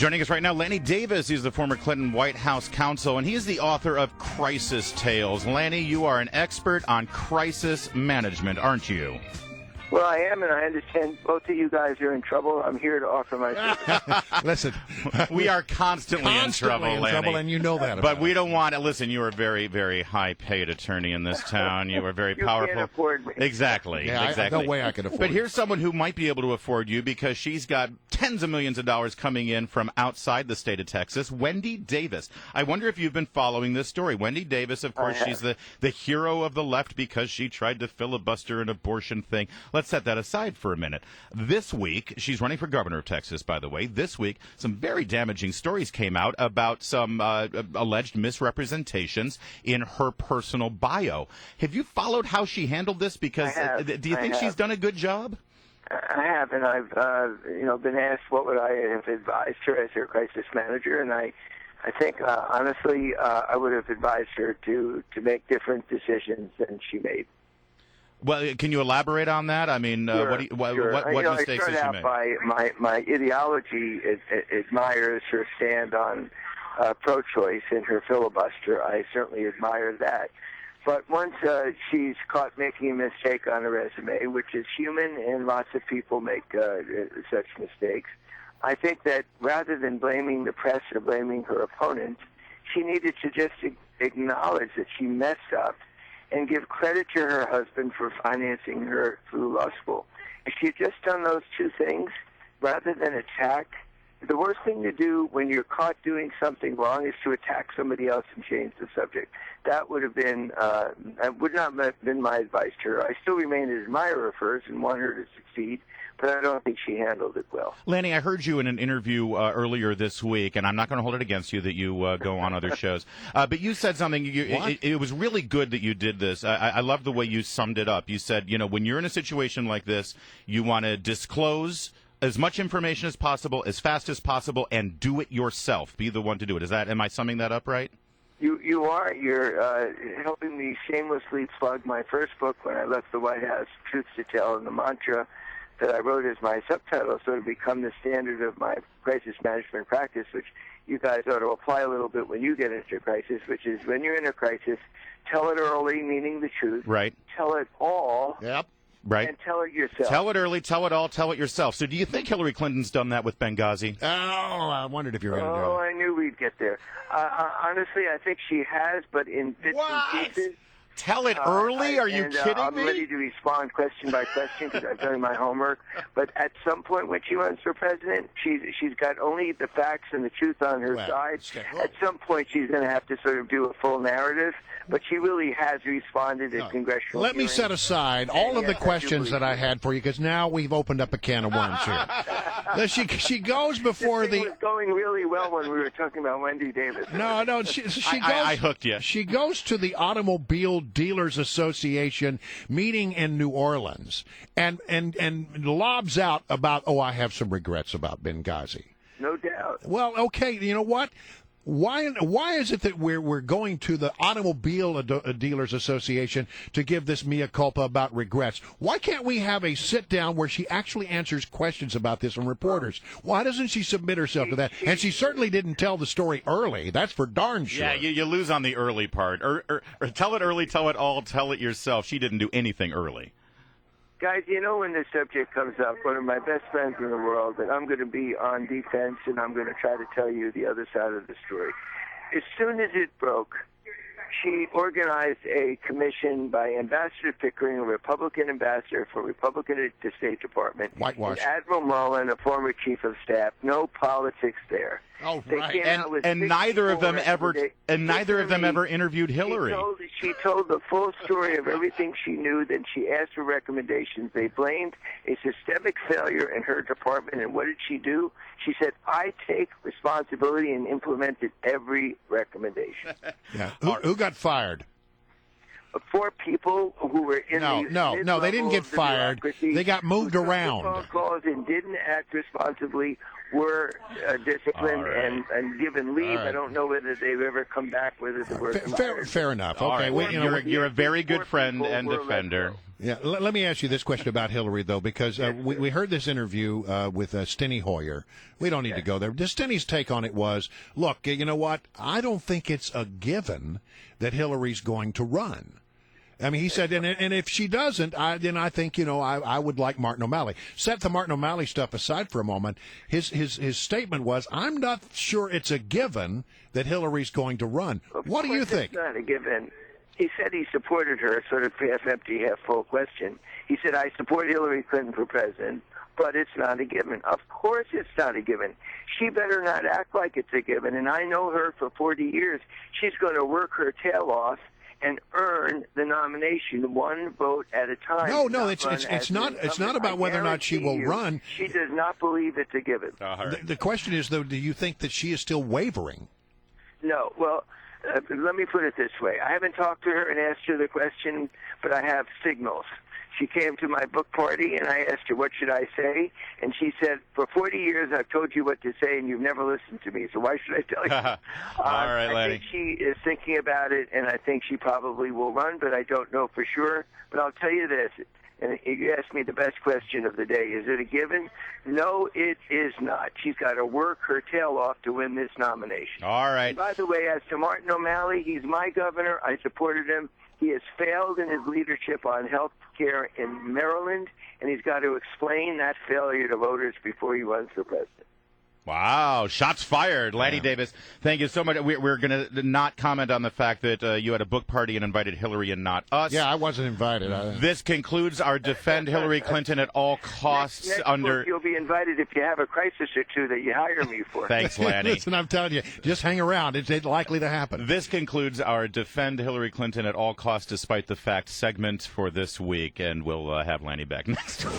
Joining us right now, Lanny Davis. He's the former Clinton White House counsel, and he is the author of Crisis Tales. Lanny, you are an expert on crisis management, aren't you? Well, I am, and I understand both of you guys are in trouble. I'm here to offer my service. Listen, we are constantly in trouble, Lanny. and you know that. But we don't want to listen. You are a very, very high-paid attorney in this town. You are very powerful. Can't afford me. Exactly. Yeah, exactly. No way I could afford. But you. here's someone who might be able to afford you because she's got tens of millions of dollars coming in from outside the state of Texas. Wendy Davis. I wonder if you've been following this story. Wendy Davis, of course, she's the hero of the left because she tried to filibuster an abortion thing. Let's set that aside for a minute. This week, she's running for governor of Texas, by the way. This week, some very damaging stories came out about some alleged misrepresentations in her personal bio. Have you followed how she handled this? Because do you think she's done a good job? I have, and I've been asked what would I have advised her as her crisis manager, and I think honestly I would have advised her to make different decisions than she made. Well, can you elaborate on that? I mean, sure, what mistakes has she made? By my ideology admires her stand on pro-choice and her filibuster. I certainly admire that. But once she's caught making a mistake on a resume, which is human and lots of people make such mistakes, I think that rather than blaming the press or blaming her opponents, she needed to just acknowledge that she messed up and give credit to her husband for financing her through law school. If she had just done those two things, rather than attack, the worst thing to do when you're caught doing something wrong is to attack somebody else and change the subject. That would have been, would not have been my advice to her. I still remain an admirer of hers and want her to succeed, but I don't think she handled it well. Lanny, I heard you in an interview earlier this week, and I'm not going to hold it against you that you go on other shows, but you said something, it was really good that you did this. I love the way you summed it up. You said, when you're in a situation like this, you want to disclose as much information as possible, as fast as possible, and do it yourself. Be the one to do it. Am I summing that up right? You are. You're helping me shamelessly plug my first book when I left the White House, Truth to Tell, and the mantra that I wrote as my subtitle, sort of become the standard of my crisis management practice, which you guys ought to apply a little bit when you get into a crisis, which is when you're in a crisis, tell it early, meaning the truth. Right. Tell it all. Yep. Right. And tell it yourself. Tell it early, tell it all, tell it yourself. So do you think Hillary Clinton's done that with Benghazi? Oh, I wondered if you were going to do it. Oh, I knew we'd get there. Honestly, I think she has, but in bits and pieces. Tell it early? Are you kidding I'm me? ready to respond question by question because I've done my homework. But at some point when she runs for president, she's got only the facts and the truth on her side. At some point she's going to have to sort of do a full narrative. But she really has responded at congressional Let me hearings. set aside all of the questions that I had for you because now we've opened up a can of worms here. She goes before this thing was going really well when we were talking about Wendy Davis. No, she goes. I hooked you. She goes to the Automobile Dealers Association meeting in New Orleans and lobs out about, I have some regrets about Benghazi. No doubt. Well, okay, you know what? Why is it that we're going to the Automobile Dealers Association to give this mea culpa about regrets? Why can't we have a sit-down where she actually answers questions about this from reporters? Why doesn't she submit herself to that? And she certainly didn't tell the story early. That's for darn sure. Yeah, you lose on the early part. Or tell it early, tell it all, tell it yourself. She didn't do anything early. Guys, when this subject comes up, one of my best friends in the world, that I'm going to be on defense and I'm going to try to tell you the other side of the story. As soon as it broke, she organized a commission by Ambassador Pickering, a Republican ambassador for Republican at the State Department, Whitewash. and Admiral Mullen, a former chief of staff. No politics there. Oh, They right. came out with And neither of them ever Literally, interviewed Hillary. She told the full story of everything she knew. Then she asked for recommendations. They blamed a systemic failure in her department. And what did she do? She said, I take responsibility and implemented every recommendation. Yeah. Who got fired? 4 people who were in No, they didn't get fired. They got moved around. Phone calls and didn't act responsibly were disciplined and given leave. Right. I don't know whether they've ever come back with it. Fair enough. Okay, Right. You're a very good friend and defender. Yeah, let me ask you this question about Hillary, though, because we heard this interview with Steny Hoyer. We don't need to go there. Just Steny's take on it was, look, you know what? I don't think it's a given that Hillary's going to run. I mean, he said, and if she doesn't, then I think, I would like Martin O'Malley. Set the Martin O'Malley stuff aside for a moment. His statement was, I'm not sure it's a given that Hillary's going to run. What do you think? It's not a given. He said he supported her, sort of half empty, half full question. He said, I support Hillary Clinton for president, but it's not a given. Of course it's not a given. She better not act like it's a given. And I know her for 40 years. She's going to work her tail off and earn the nomination one vote at a time. No, it's not about whether or not she will run. She does not believe it's a given. The question is, though, do you think that she is still wavering? No. Well, let me put it this way. I haven't talked to her and asked her the question, but I have signals. She came to my book party, and I asked her, what should I say? And she said, for 40 years, I've told you what to say, and you've never listened to me, so why should I tell you? All right, Lanny. I think she is thinking about it, and I think she probably will run, but I don't know for sure. But I'll tell you this, and you asked me the best question of the day. Is it a given? No, it is not. She's got to work her tail off to win this nomination. All right. And by the way, as to Martin O'Malley, he's my governor. I supported him. He has failed in his leadership on health care in Maryland, and he's got to explain that failure to voters before he runs for president. Wow, shots fired. Lanny Davis, thank you so much. We're going to not comment on the fact that you had a book party and invited Hillary and not us. Yeah, I wasn't invited. This concludes our Defend Hillary Clinton at All Costs next under... book, you'll be invited if you have a crisis or two that you hire me for. Thanks, Lanny. Listen, I'm telling you, just hang around. It's likely to happen. This concludes our Defend Hillary Clinton at All Costs Despite the Fact segment for this week, and we'll have Lanny back next week.